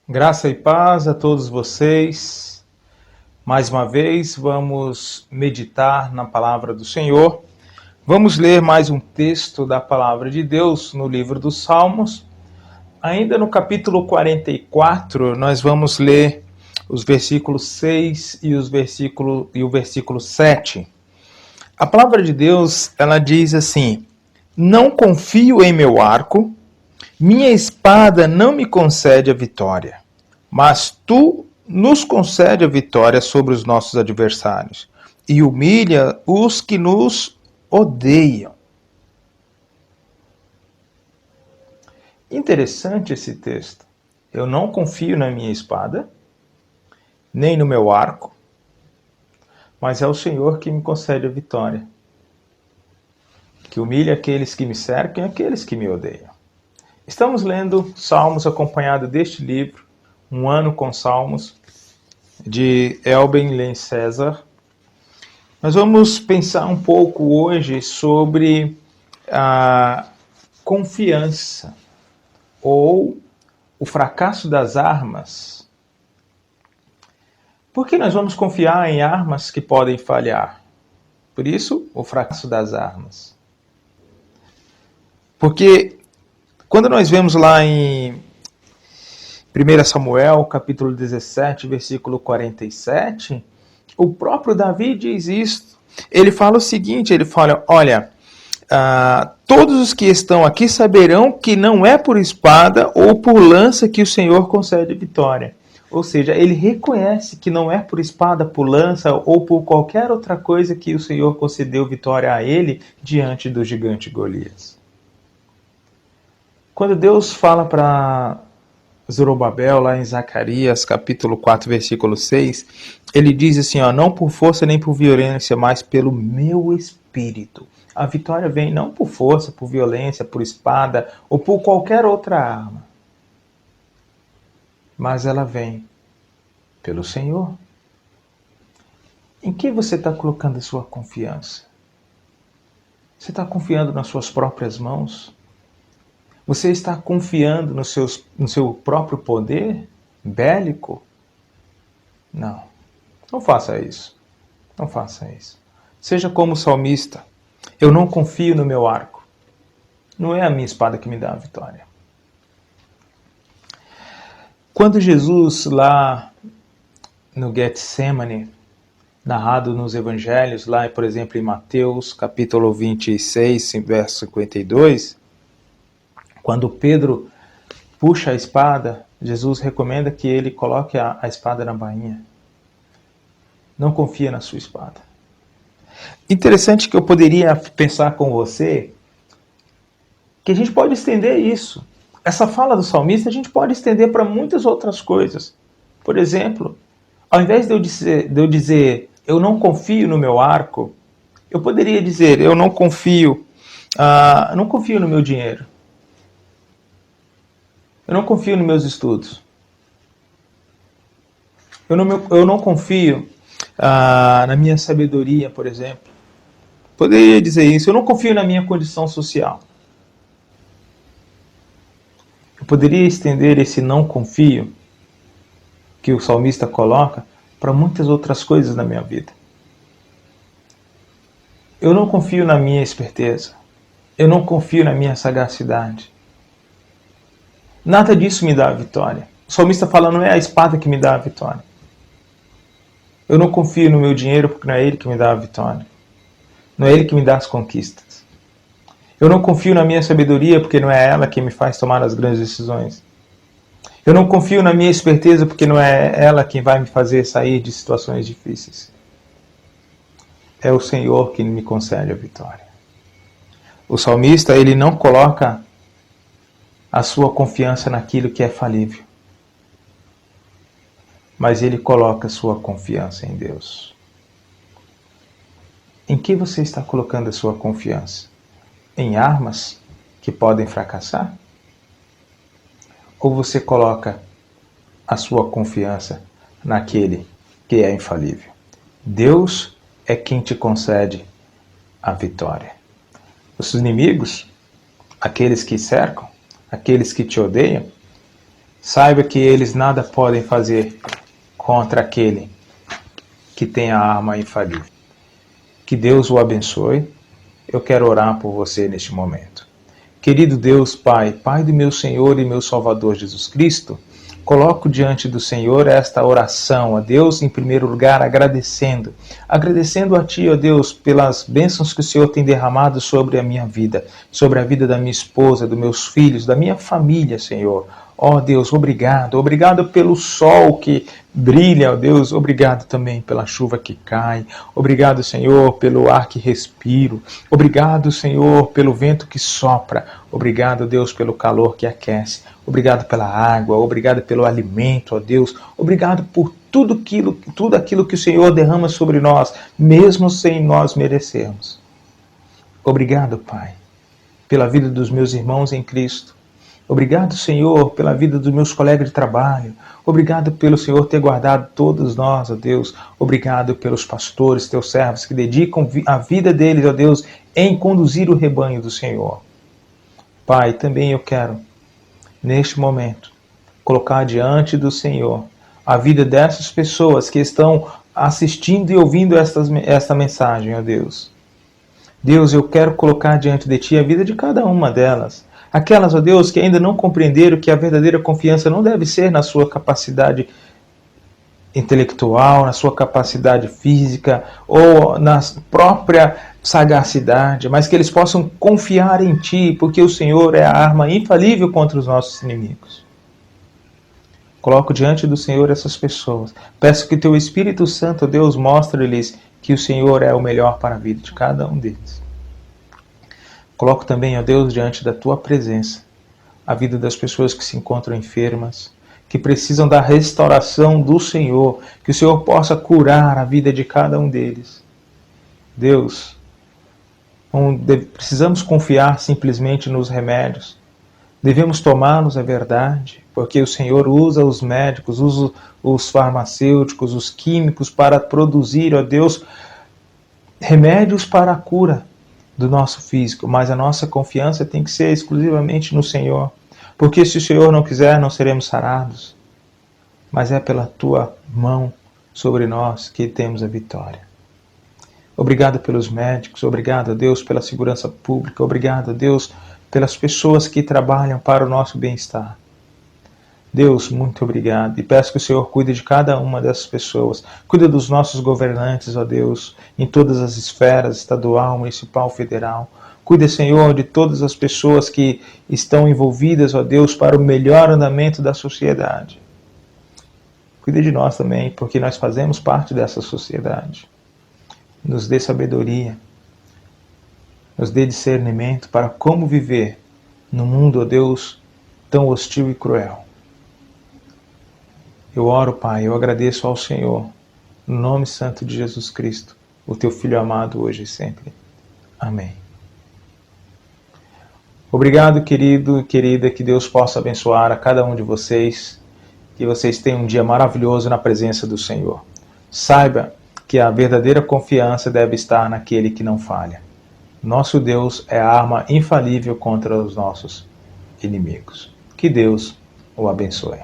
Graça e paz a todos vocês. Mais uma vez, vamos meditar na palavra do Senhor. Vamos ler mais um texto da palavra de Deus no livro dos Salmos. Ainda no capítulo 44, nós vamos ler os versículos 6 e o versículo 7. A palavra de Deus, ela diz assim: Não confio em meu arco, minha espada não me concede a vitória, mas tu nos concede a vitória sobre os nossos adversários e humilha os que nos odeiam. Interessante esse texto. Eu não confio na minha espada, nem no meu arco, mas é o Senhor que me concede a vitória, que humilha aqueles que me cercam e aqueles que me odeiam. Estamos lendo Salmos acompanhado deste livro, Um Ano com Salmos, de Elben Len César. Nós vamos pensar um pouco hoje sobre a confiança ou o fracasso das armas. Por que nós vamos confiar em armas que podem falhar? Por isso, o fracasso das armas. Porque quando nós vemos lá em 1 Samuel, capítulo 17, versículo 47, o próprio Davi diz isso. Ele fala o seguinte, ele fala, olha, todos os que estão aqui saberão que não é por espada ou por lança que o Senhor concede vitória. Ou seja, ele reconhece que não é por espada, por lança ou por qualquer outra coisa que o Senhor concedeu vitória a ele diante do gigante Golias. Quando Deus fala para Zorobabel, lá em Zacarias, capítulo 4, versículo 6, ele diz assim, não por força nem por violência, mas pelo meu espírito. A vitória vem não por força, por violência, por espada ou por qualquer outra arma, mas ela vem pelo Senhor. Em que você está colocando a sua confiança? Você está confiando nas suas próprias mãos? Você está confiando no seu próprio poder bélico? Não. Não faça isso. Não faça isso. Seja como o salmista. Eu não confio no meu arco. Não é a minha espada que me dá a vitória. Quando Jesus, lá no Getsemane, narrado nos evangelhos, lá, por exemplo, em Mateus, capítulo 26, verso 52, quando Pedro puxa a espada, Jesus recomenda que ele coloque a espada na bainha. Não confia na sua espada. Interessante que eu poderia pensar com você que a gente pode estender isso. Essa fala do salmista a gente pode estender para muitas outras coisas. Por exemplo, ao invés de eu dizer eu não confio no meu arco, eu poderia dizer eu não confio no meu dinheiro. Eu não confio nos meus estudos. Eu não confio na minha sabedoria, por exemplo. Poderia dizer isso. Eu não confio na minha condição social. Eu poderia estender esse não confio que o salmista coloca para muitas outras coisas na minha vida. Eu não confio na minha esperteza. Eu não confio na minha sagacidade. Nada disso me dá a vitória. O salmista fala, não é a espada que me dá a vitória. Eu não confio no meu dinheiro porque não é ele que me dá a vitória. Não é ele que me dá as conquistas. Eu não confio na minha sabedoria porque não é ela que me faz tomar as grandes decisões. Eu não confio na minha esperteza porque não é ela quem vai me fazer sair de situações difíceis. É o Senhor que me concede a vitória. O salmista, ele não coloca a sua confiança naquilo que é falível, mas ele coloca a sua confiança em Deus. Em que você está colocando a sua confiança? Em armas que podem fracassar? Ou você coloca a sua confiança naquele que é infalível? Deus é quem te concede a vitória. Os inimigos, aqueles que cercam, aqueles que te odeiam, Saiba que eles nada podem fazer contra aquele que tem a arma infalível. Que Deus o abençoe. Eu quero orar por você neste momento. Querido Deus, Pai, Pai do meu Senhor e meu Salvador Jesus Cristo, coloco diante do Senhor esta oração, a Deus, em primeiro lugar, agradecendo a Ti, ó Deus, pelas bênçãos que o Senhor tem derramado sobre a minha vida, sobre a vida da minha esposa, dos meus filhos, da minha família, Senhor. Ó Deus, obrigado pelo sol que brilha, ó Deus, obrigado também pela chuva que cai, obrigado, Senhor, pelo ar que respiro, obrigado, Senhor, pelo vento que sopra, obrigado, Deus, pelo calor que aquece, obrigado pela água, obrigado pelo alimento, ó Deus, obrigado por tudo aquilo que o Senhor derrama sobre nós, mesmo sem nós merecermos. Obrigado, Pai, pela vida dos meus irmãos em Cristo. Obrigado, Senhor, pela vida dos meus colegas de trabalho. Obrigado pelo Senhor ter guardado todos nós, ó Deus. Obrigado pelos pastores, teus servos, que dedicam a vida deles, ó Deus, em conduzir o rebanho do Senhor. Pai, também eu quero, neste momento, colocar diante do Senhor a vida dessas pessoas que estão assistindo e ouvindo esta mensagem, ó Deus. Deus, eu quero colocar diante de Ti a vida de cada uma delas. Aquelas, ó Deus, que ainda não compreenderam que a verdadeira confiança não deve ser na sua capacidade intelectual, na sua capacidade física ou na própria sagacidade, mas que eles possam confiar em Ti, porque o Senhor é a arma infalível contra os nossos inimigos. Coloco diante do Senhor essas pessoas. Peço que Teu Espírito Santo, ó Deus, mostre-lhes que o Senhor é o melhor para a vida de cada um deles. Coloco também, ó Deus, diante da Tua presença, a vida das pessoas que se encontram enfermas, que precisam da restauração do Senhor, que o Senhor possa curar a vida de cada um deles. Deus, não precisamos confiar simplesmente nos remédios, devemos tomá-los, é verdade, porque o Senhor usa os médicos, usa os farmacêuticos, os químicos para produzir, ó Deus, remédios para a cura do nosso físico, mas a nossa confiança tem que ser exclusivamente no Senhor, porque se o Senhor não quiser, não seremos sarados, mas é pela Tua mão sobre nós que temos a vitória. Obrigado pelos médicos, obrigado a Deus pela segurança pública, obrigado a Deus pelas pessoas que trabalham para o nosso bem-estar. Deus, muito obrigado. E peço que o Senhor cuide de cada uma dessas pessoas. Cuide dos nossos governantes, ó Deus, em todas as esferas, estadual, municipal, federal. Cuide, Senhor, de todas as pessoas que estão envolvidas, ó Deus, para o melhor andamento da sociedade. Cuide de nós também, porque nós fazemos parte dessa sociedade. Nos dê sabedoria, nos dê discernimento para como viver num mundo, ó Deus, tão hostil e cruel. Eu oro, Pai, eu agradeço ao Senhor, no nome santo de Jesus Cristo, o Teu Filho amado, hoje e sempre. Amém. Obrigado, querido e querida, que Deus possa abençoar a cada um de vocês, que vocês tenham um dia maravilhoso na presença do Senhor. Saiba que a verdadeira confiança deve estar naquele que não falha. Nosso Deus é a arma infalível contra os nossos inimigos. Que Deus o abençoe.